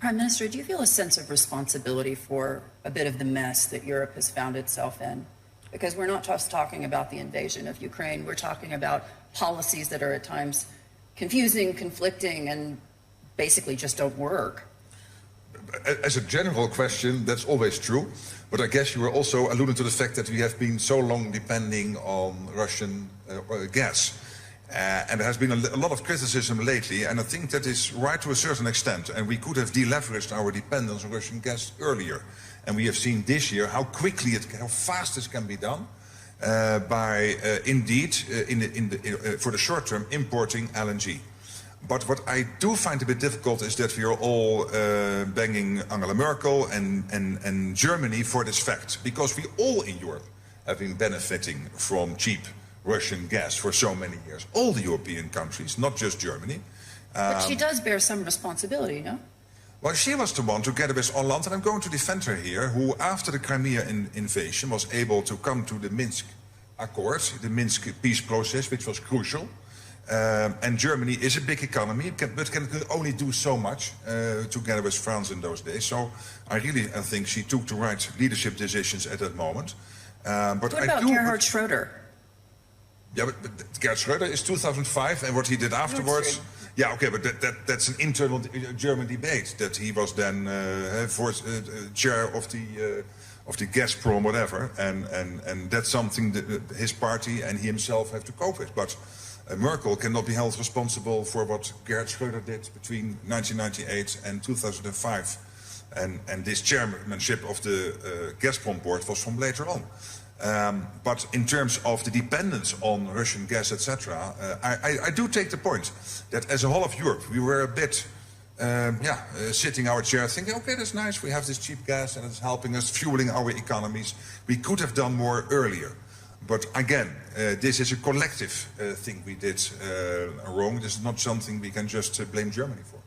Prime Minister, do you feel a sense of responsibility for a bit of the mess that Europe has found itself in? Because we're not just talking about the invasion of Ukraine, we're talking about policies that are at times confusing, conflicting, and basically just don't work. As a general question, that's always true. But I guess you were also alluding to the fact that we have been so long depending on Russian gas. And there has been a lot of criticism lately, and I think that is right to a certain extent. And we could have deleveraged our dependence on Russian gas earlier. And we have seen this year how quickly, how fast this can be done by indeed, for the short term, importing LNG. But what I do find a bit difficult is that we are all banging Angela Merkel and Germany for this fact, because we all in Europe have been benefiting from cheap Russian gas for so many years. All the European countries, not just Germany. But she does bear some responsibility, no? Well, she was the one, together with Hollande, and I'm going to defend her here, who after the Crimea invasion was able to come to the Minsk Accord, the Minsk peace process, which was crucial. And Germany is a big economy, but can only do so much together with France in those days. So I think she took the right leadership decisions at that moment. But what about Gerhard Schröder? Yeah, but Gerhard Schröder is 2005, and what he did afterwards... Yeah, okay, but that's an internal German debate, that he was then chair of the Gazprom, whatever, and that's something that his party and he himself have to cope with. But Merkel cannot be held responsible for what Gerhard Schröder did between 1998 and 2005. And this chairmanship of the Gazprom board was from later on. But in terms of the dependence on Russian gas, etc., I do take the point that as a whole of Europe, we were a bit, sitting our chair thinking, okay, that's nice, we have this cheap gas and it's helping us, fueling our economies. We could have done more earlier. But again, this is a collective thing we did wrong. This is not something we can just blame Germany for.